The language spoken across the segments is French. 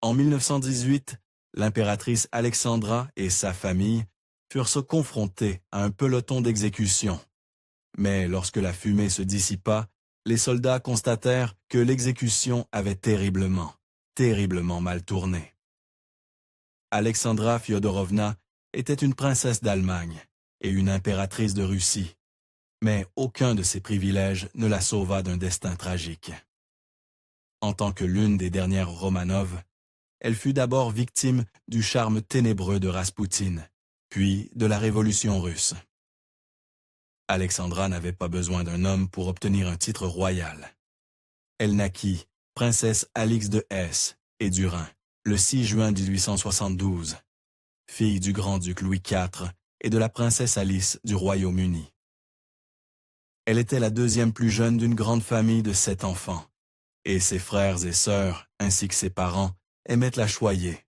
En 1918, l'impératrice Alexandra et sa famille furent confrontés à un peloton d'exécution. Mais lorsque la fumée se dissipa, les soldats constatèrent que l'exécution avait terriblement mal tourné. Alexandra Fyodorovna était une princesse d'Allemagne et une impératrice de Russie, mais aucun de ces privilèges ne la sauva d'un destin tragique. En tant que l'une des dernières Romanov, elle fut d'abord victime du charme ténébreux de Raspoutine, puis de la Révolution russe. Alexandra n'avait pas besoin d'un homme pour obtenir un titre royal. Elle naquit princesse Alix de Hesse et du Rhin, le 6 juin 1872, fille du grand-duc Louis IV et de la princesse Alice du Royaume-Uni. Elle était la deuxième plus jeune d'une grande famille de 7 enfants, et ses frères et sœurs, ainsi que ses parents, aimaient la choyer.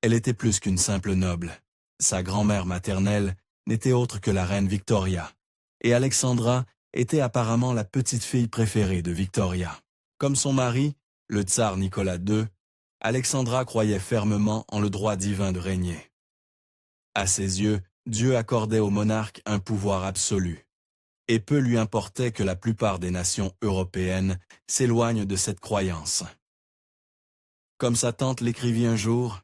Elle était plus qu'une simple noble. Sa grand-mère maternelle n'était autre que la reine Victoria, et Alexandra était apparemment la petite-fille préférée de Victoria. Comme son mari, le tsar Nicolas II, Alexandra croyait fermement en le droit divin de régner. À ses yeux, Dieu accordait au monarque un pouvoir absolu, et peu lui importait que la plupart des nations européennes s'éloignent de cette croyance. Comme sa tante l'écrivit un jour,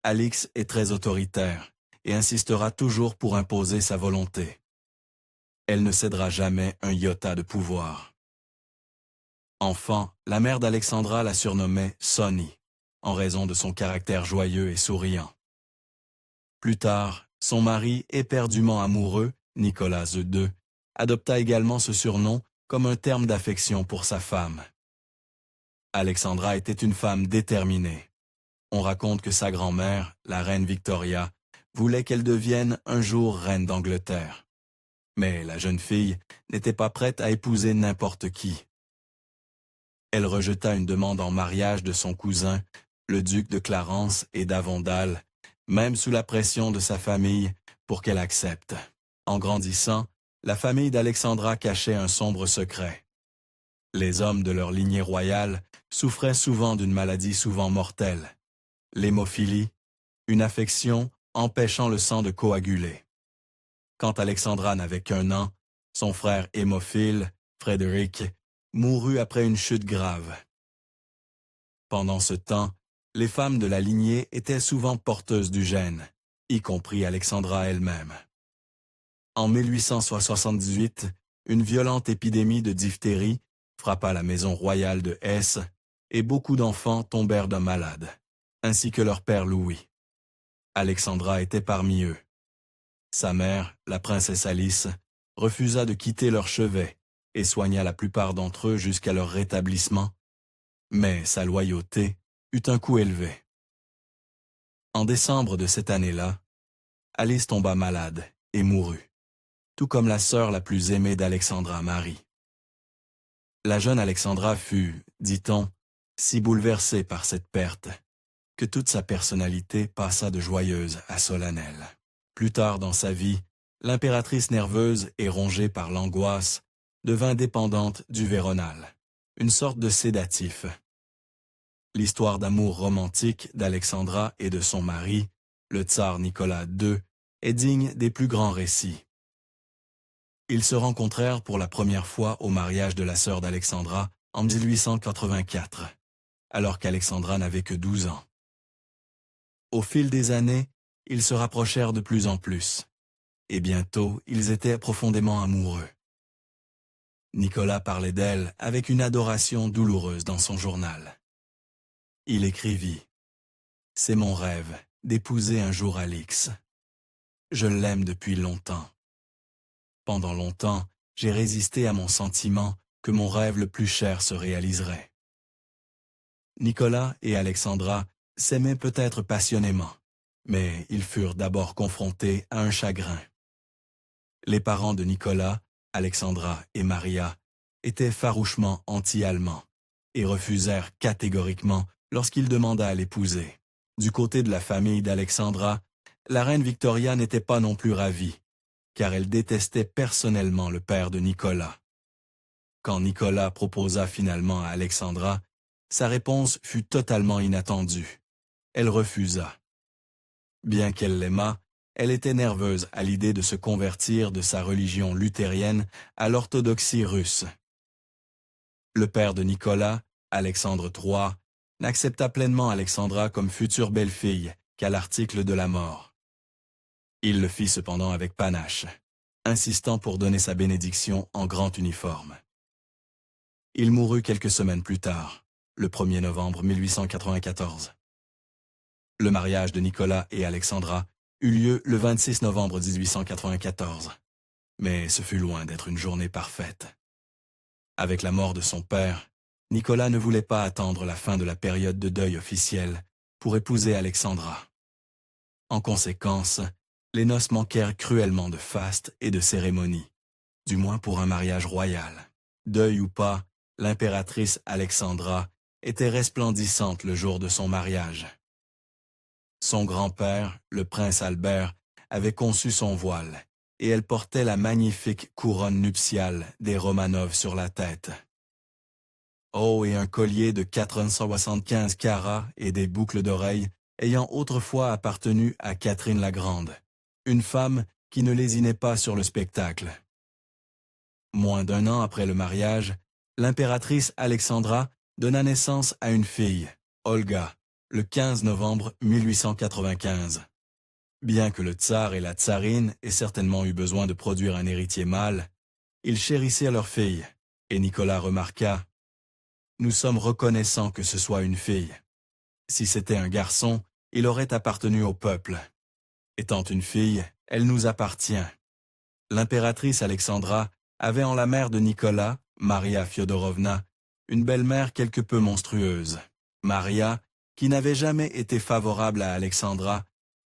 Alix est très autoritaire et insistera toujours pour imposer sa volonté. Elle ne cédera jamais un iota de pouvoir. Enfant, la mère d'Alexandra la surnommait Sonny, en raison de son caractère joyeux et souriant. Plus tard, son mari, éperdument amoureux, Nicolas II, adopta également ce surnom comme un terme d'affection pour sa femme. Alexandra était une femme déterminée. On raconte que sa grand-mère, la reine Victoria, voulait qu'elle devienne un jour reine d'Angleterre. Mais la jeune fille n'était pas prête à épouser n'importe qui. Elle rejeta une demande en mariage de son cousin, le duc de Clarence et d'Avondale, même sous la pression de sa famille, pour qu'elle accepte. En grandissant, la famille d'Alexandra cachait un sombre secret. Les hommes de leur lignée royale souffraient souvent d'une maladie souvent mortelle, l'hémophilie, une affection empêchant le sang de coaguler. Quand Alexandra n'avait qu'1 an, son frère hémophile, Frédéric, mourut après une chute grave. Pendant ce temps, les femmes de la lignée étaient souvent porteuses du gène, y compris Alexandra elle-même. En 1878, une violente épidémie de diphtérie frappa la maison royale de Hesse et beaucoup d'enfants tombèrent d'un malade, ainsi que leur père Louis. Alexandra était parmi eux. Sa mère, la princesse Alice, refusa de quitter leur chevet et soigna la plupart d'entre eux jusqu'à leur rétablissement, mais sa loyauté eut un coût élevé. En décembre de cette année-là, Alice tomba malade et mourut, tout comme la sœur la plus aimée d'Alexandra, Marie. La jeune Alexandra fut, dit-on, si bouleversée par cette perte, que toute sa personnalité passa de joyeuse à solennelle. Plus tard dans sa vie, l'impératrice nerveuse et rongée par l'angoisse devint dépendante du Véronal, une sorte de sédatif. L'histoire d'amour romantique d'Alexandra et de son mari, le tsar Nicolas II, est digne des plus grands récits. Ils se rencontrèrent pour la première fois au mariage de la sœur d'Alexandra en 1884, alors qu'Alexandra n'avait que 12 ans. Au fil des années, ils se rapprochèrent de plus en plus, et bientôt ils étaient profondément amoureux. Nicolas parlait d'elle avec une adoration douloureuse dans son journal. Il écrivit « C'est mon rêve d'épouser un jour Alix. Je l'aime depuis longtemps. Pendant longtemps, j'ai résisté à mon sentiment que mon rêve le plus cher se réaliserait. » Nicolas et Alexandra s'aimaient peut-être passionnément, mais ils furent d'abord confrontés à un chagrin. Les parents de Nicolas, Alexandra et Maria, étaient farouchement anti-allemands et refusèrent catégoriquement lorsqu'il demanda à l'épouser. Du côté de la famille d'Alexandra, la reine Victoria n'était pas non plus ravie, car elle détestait personnellement le père de Nicolas. Quand Nicolas proposa finalement à Alexandra, sa réponse fut totalement inattendue. Elle refusa. Bien qu'elle l'aimât, elle était nerveuse à l'idée de se convertir de sa religion luthérienne à l'orthodoxie russe. Le père de Nicolas, Alexandre III, n'accepta pleinement Alexandra comme future belle-fille qu'à l'article de la mort. Il le fit cependant avec panache, insistant pour donner sa bénédiction en grand uniforme. Il mourut quelques semaines plus tard, le 1er novembre 1894. Le mariage de Nicolas et Alexandra eut lieu le 26 novembre 1894, mais ce fut loin d'être une journée parfaite. Avec la mort de son père, Nicolas ne voulait pas attendre la fin de la période de deuil officielle pour épouser Alexandra. En conséquence, les noces manquèrent cruellement de faste et de cérémonie, du moins pour un mariage royal. Deuil ou pas, l'impératrice Alexandra était resplendissante le jour de son mariage. Son grand-père, le prince Albert, avait conçu son voile, et elle portait la magnifique couronne nuptiale des Romanov sur la tête. Oh, et un collier de 475 carats et des boucles d'oreilles ayant autrefois appartenu à Catherine la Grande, une femme qui ne lésinait pas sur le spectacle. Moins d'1 an après le mariage, l'impératrice Alexandra donna naissance à une fille, Olga, le 15 novembre 1895. Bien que le tsar et la tsarine aient certainement eu besoin de produire un héritier mâle, ils chérissaient leur fille, et Nicolas remarqua « Nous sommes reconnaissants que ce soit une fille. Si c'était un garçon, il aurait appartenu au peuple. Étant une fille, elle nous appartient. » L'impératrice Alexandra avait en la mère de Nicolas, Maria Fyodorovna, une belle-mère quelque peu monstrueuse. Maria, qui n'avait jamais été favorable à Alexandra,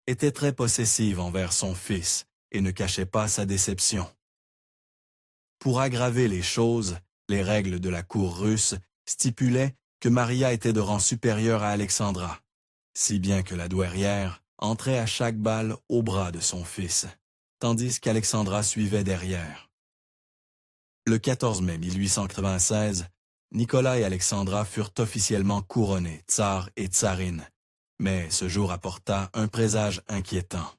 était très possessive envers son fils et ne cachait pas sa déception. Pour aggraver les choses, les règles de la cour russe stipulaient que Maria était de rang supérieur à Alexandra, si bien que la douairière entrait à chaque bal au bras de son fils, tandis qu'Alexandra suivait derrière. Le 14 mai 1896, Nicolas et Alexandra furent officiellement couronnés, tsar et tsarine, mais ce jour apporta un présage inquiétant.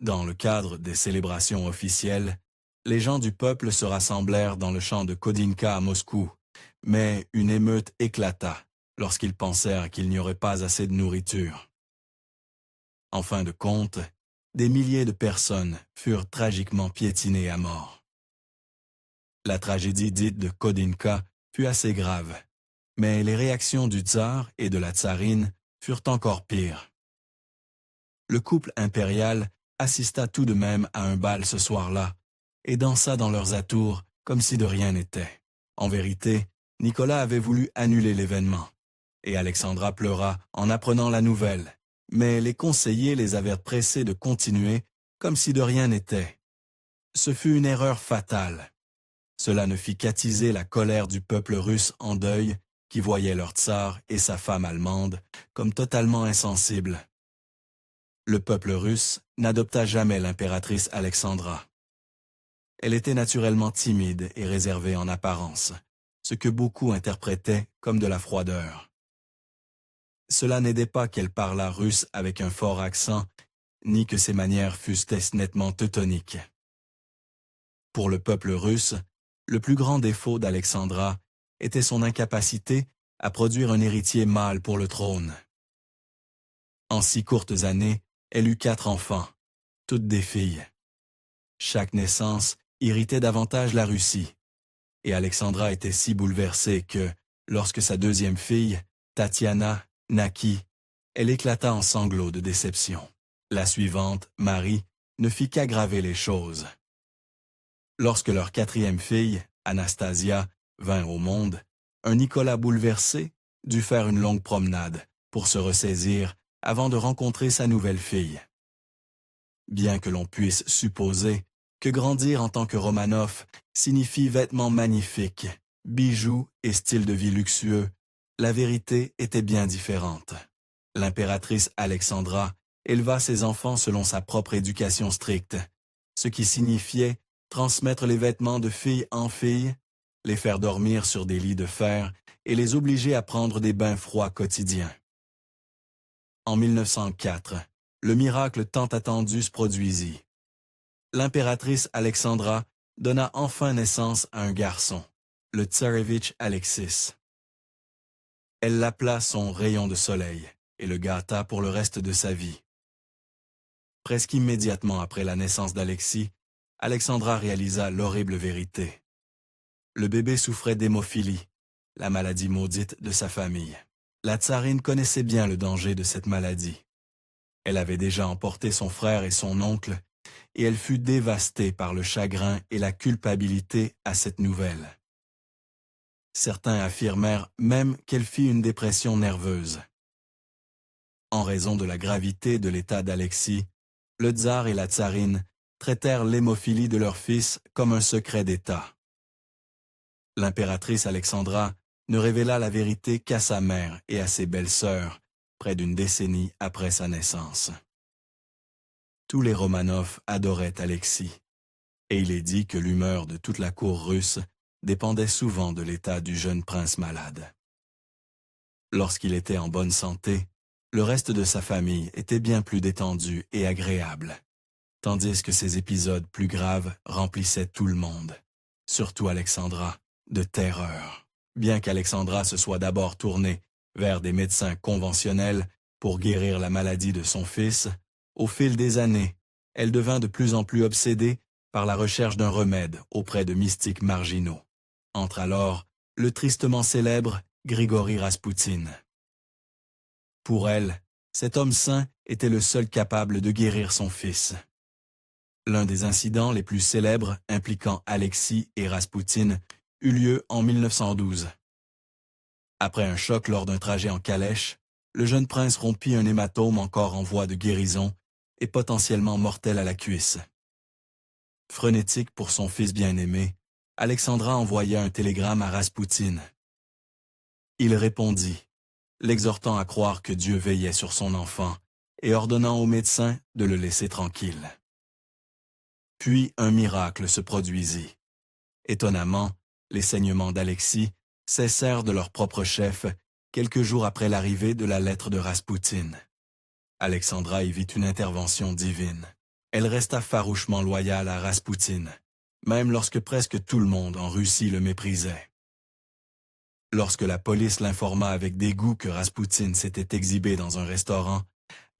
Dans le cadre des célébrations officielles, les gens du peuple se rassemblèrent dans le champ de Kodinka à Moscou, mais une émeute éclata lorsqu'ils pensèrent qu'il n'y aurait pas assez de nourriture. En fin de compte, des milliers de personnes furent tragiquement piétinées à mort. La tragédie dite de Kodinka fut assez grave, mais les réactions du tsar et de la tsarine furent encore pires. Le couple impérial assista tout de même à un bal ce soir-là et dansa dans leurs atours comme si de rien n'était. En vérité, Nicolas avait voulu annuler l'événement, et Alexandra pleura en apprenant la nouvelle, mais les conseillers les avaient pressés de continuer comme si de rien n'était. Ce fut une erreur fatale. Cela ne fit qu'attiser la colère du peuple russe en deuil qui voyait leur tsar et sa femme allemande comme totalement insensibles. Le peuple russe n'adopta jamais l'impératrice Alexandra. Elle était naturellement timide et réservée en apparence, ce que beaucoup interprétaient comme de la froideur. Cela n'aidait pas qu'elle parlât russe avec un fort accent, ni que ses manières fussent nettement teutoniques. Pour le peuple russe, le plus grand défaut d'Alexandra était son incapacité à produire un héritier mâle pour le trône. En si courtes années, elle eut 4 enfants, toutes des filles. Chaque naissance irritait davantage la Russie, et Alexandra était si bouleversée que, lorsque sa deuxième fille, Tatiana, naquit, elle éclata en sanglots de déception. La suivante, Marie, ne fit qu'aggraver les choses. Lorsque leur 4e fille, Anastasia, vint au monde, un Nicolas bouleversé dut faire une longue promenade pour se ressaisir avant de rencontrer sa nouvelle fille. Bien que l'on puisse supposer que grandir en tant que Romanov signifie vêtements magnifiques, bijoux et style de vie luxueux, la vérité était bien différente. L'impératrice Alexandra éleva ses enfants selon sa propre éducation stricte, ce qui signifiait transmettre les vêtements de fille en fille, les faire dormir sur des lits de fer et les obliger à prendre des bains froids quotidiens. En 1904, le miracle tant attendu se produisit. L'impératrice Alexandra donna enfin naissance à un garçon, le tsarevitch Alexis. Elle l'appela son rayon de soleil et le gâta pour le reste de sa vie. Presque immédiatement après la naissance d'Alexis, Alexandra réalisa l'horrible vérité. Le bébé souffrait d'hémophilie, la maladie maudite de sa famille. La tsarine connaissait bien le danger de cette maladie. Elle avait déjà emporté son frère et son oncle, et elle fut dévastée par le chagrin et la culpabilité à cette nouvelle. Certains affirmèrent même qu'elle fit une dépression nerveuse. En raison de la gravité de l'état d'Alexis, le tsar et la tsarine traitèrent l'hémophilie de leur fils comme un secret d'État. L'impératrice Alexandra ne révéla la vérité qu'à sa mère et à ses belles-sœurs, près d'une décennie après sa naissance. Tous les Romanov adoraient Alexis, et il est dit que l'humeur de toute la cour russe dépendait souvent de l'état du jeune prince malade. Lorsqu'il était en bonne santé, le reste de sa famille était bien plus détendu et agréable, tandis que ces épisodes plus graves remplissaient tout le monde, surtout Alexandra, de terreur. Bien qu'Alexandra se soit d'abord tournée vers des médecins conventionnels pour guérir la maladie de son fils, au fil des années, elle devint de plus en plus obsédée par la recherche d'un remède auprès de mystiques marginaux. Entre alors le tristement célèbre Grigori Raspoutine. Pour elle, cet homme saint était le seul capable de guérir son fils. L'un des incidents les plus célèbres impliquant Alexis et Raspoutine eut lieu en 1912. Après un choc lors d'un trajet en calèche, le jeune prince rompit un hématome encore en voie de guérison et potentiellement mortel à la cuisse. Frénétique pour son fils bien-aimé, Alexandra envoya un télégramme à Raspoutine. Il répondit, l'exhortant à croire que Dieu veillait sur son enfant et ordonnant aux médecins de le laisser tranquille. Puis un miracle se produisit. Étonnamment, les saignements d'Alexis cessèrent de leur propre chef quelques jours après l'arrivée de la lettre de Raspoutine. Alexandra y vit une intervention divine. Elle resta farouchement loyale à Raspoutine, même lorsque presque tout le monde en Russie le méprisait. Lorsque la police l'informa avec dégoût que Raspoutine s'était exhibé dans un restaurant,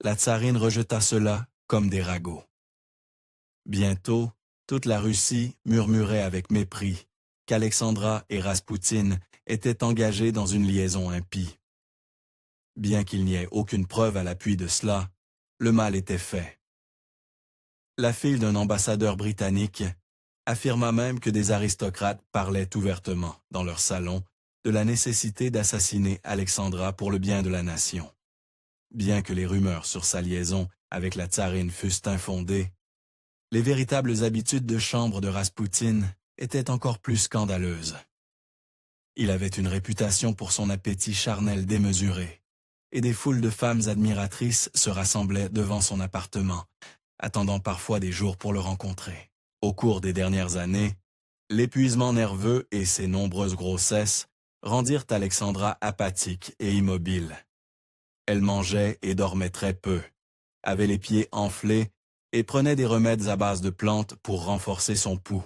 la tsarine rejeta cela comme des ragots. Bientôt, toute la Russie murmurait avec mépris qu'Alexandra et Raspoutine étaient engagés dans une liaison impie. Bien qu'il n'y ait aucune preuve à l'appui de cela, le mal était fait. La fille d'un ambassadeur britannique affirma même que des aristocrates parlaient ouvertement, dans leur salon, de la nécessité d'assassiner Alexandra pour le bien de la nation. Bien que les rumeurs sur sa liaison avec la tsarine fussent infondées, les véritables habitudes de chambre de Raspoutine étaient encore plus scandaleuses. Il avait une réputation pour son appétit charnel démesuré, et des foules de femmes admiratrices se rassemblaient devant son appartement, attendant parfois des jours pour le rencontrer. Au cours des dernières années, l'épuisement nerveux et ses nombreuses grossesses rendirent Alexandra apathique et immobile. Elle mangeait et dormait très peu, avait les pieds enflés et prenait des remèdes à base de plantes pour renforcer son pouls.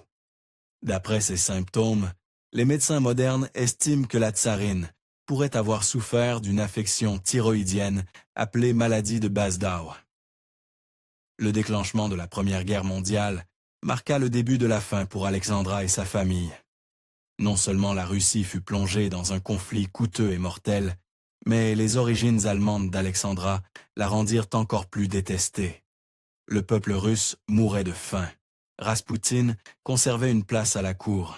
D'après ces symptômes, les médecins modernes estiment que la tsarine pourrait avoir souffert d'une affection thyroïdienne appelée maladie de Basedow. Le déclenchement de la Première Guerre mondiale marqua le début de la fin pour Alexandra et sa famille. Non seulement la Russie fut plongée dans un conflit coûteux et mortel, mais les origines allemandes d'Alexandra la rendirent encore plus détestée. Le peuple russe mourait de faim. Raspoutine conservait une place à la cour,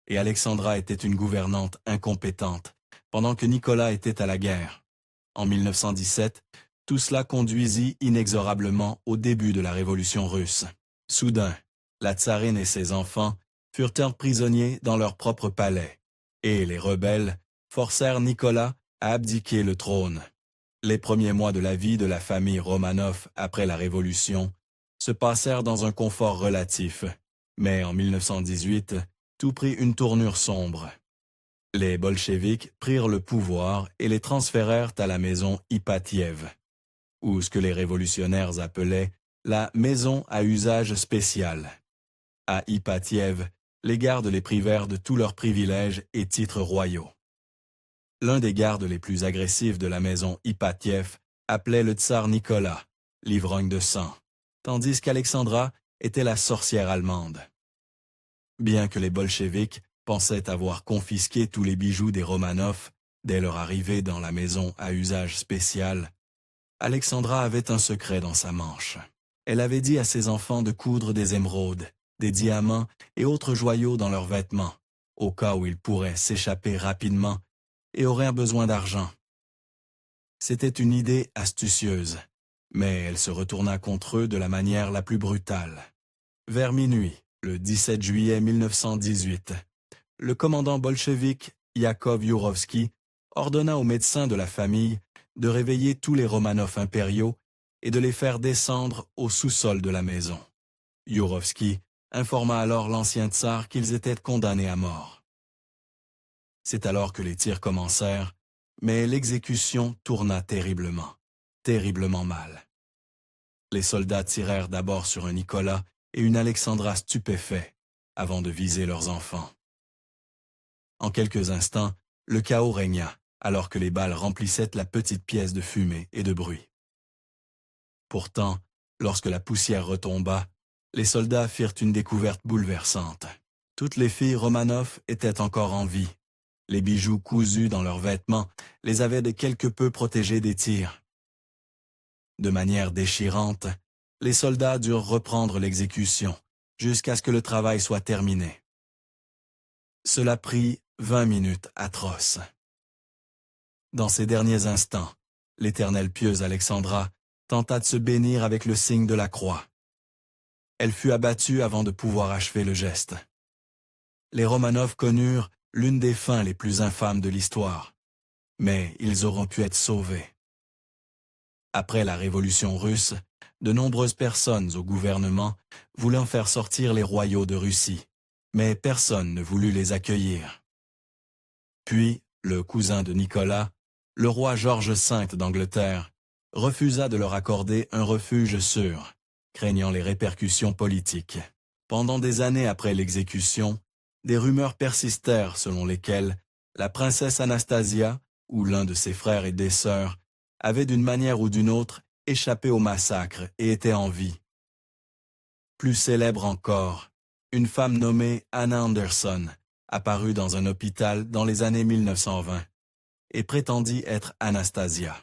et Alexandra était une gouvernante incompétente, pendant que Nicolas était à la guerre. En 1917, tout cela conduisit inexorablement au début de la révolution russe. Soudain, la tsarine et ses enfants furent prisonniers dans leur propre palais, et les rebelles forcèrent Nicolas à abdiquer le trône. Les premiers mois de la vie de la famille Romanov après la Révolution se passèrent dans un confort relatif, mais en 1918, tout prit une tournure sombre. Les bolcheviks prirent le pouvoir et les transférèrent à la maison Ipatiev, ou ce que les révolutionnaires appelaient la maison à usage spécial. À Ipatiev, les gardes les privèrent de tous leurs privilèges et titres royaux. L'un des gardes les plus agressifs de la maison Ipatiev appelait le tsar Nicolas, l'ivrogne de sang, tandis qu'Alexandra était la sorcière allemande. Bien que les bolcheviks pensaient avoir confisqué tous les bijoux des Romanov dès leur arrivée dans la maison à usage spécial, Alexandra avait un secret dans sa manche. Elle avait dit à ses enfants de coudre des émeraudes, des diamants et autres joyaux dans leurs vêtements, au cas où ils pourraient s'échapper rapidement et auraient besoin d'argent. C'était une idée astucieuse, mais elle se retourna contre eux de la manière la plus brutale. Vers minuit, le 17 juillet 1918, le commandant bolchevique Yakov Yurovsky ordonna aux médecins de la famille de réveiller tous les Romanov impériaux et de les faire descendre au sous-sol de la maison. Yurovsky informa alors l'ancien tsar qu'ils étaient condamnés à mort. C'est alors que les tirs commencèrent, mais l'exécution tourna terriblement, terriblement mal. Les soldats tirèrent d'abord sur un Nicolas et une Alexandra stupéfaits, avant de viser leurs enfants. En quelques instants, le chaos régna, alors que les balles remplissaient la petite pièce de fumée et de bruit. Pourtant, lorsque la poussière retomba, les soldats firent une découverte bouleversante. Toutes les filles Romanov étaient encore en vie. Les bijoux cousus dans leurs vêtements les avaient de quelque peu protégés des tirs. De manière déchirante, les soldats durent reprendre l'exécution, jusqu'à ce que le travail soit terminé. Cela prit 20 minutes atroces. Dans ces derniers instants, l'éternelle pieuse Alexandra tenta de se bénir avec le signe de la croix. Elle fut abattue avant de pouvoir achever le geste. Les Romanov connurent l'une des fins les plus infâmes de l'histoire, mais ils auront pu être sauvés. Après la Révolution russe, de nombreuses personnes au gouvernement voulant faire sortir les royaux de Russie, mais personne ne voulut les accueillir. Puis, le cousin de Nicolas, le roi George V d'Angleterre, refusa de leur accorder un refuge sûr, craignant les répercussions politiques. Pendant des années après l'exécution, des rumeurs persistèrent selon lesquelles la princesse Anastasia, ou l'un de ses frères et des sœurs, avait d'une manière ou d'une autre échappé au massacre et était en vie. Plus célèbre encore, une femme nommée Anna Anderson apparut dans un hôpital dans les années 1920 et prétendit être Anastasia.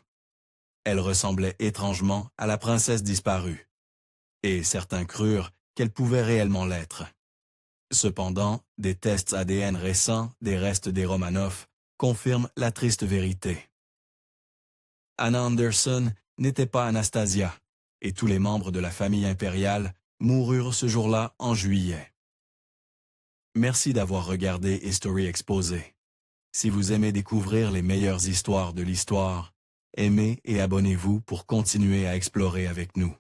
Elle ressemblait étrangement à la princesse disparue, et certains crurent qu'elle pouvait réellement l'être. Cependant, des tests ADN récents des restes des Romanov confirment la triste vérité. Anna Anderson n'était pas Anastasia, et tous les membres de la famille impériale moururent ce jour-là en juillet. Merci d'avoir regardé History Exposé. Si vous aimez découvrir les meilleures histoires de l'histoire, aimez et abonnez-vous pour continuer à explorer avec nous.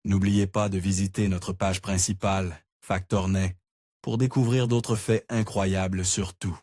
N'oubliez pas de visiter notre page principale, Factornet, pour découvrir d'autres faits incroyables sur tout.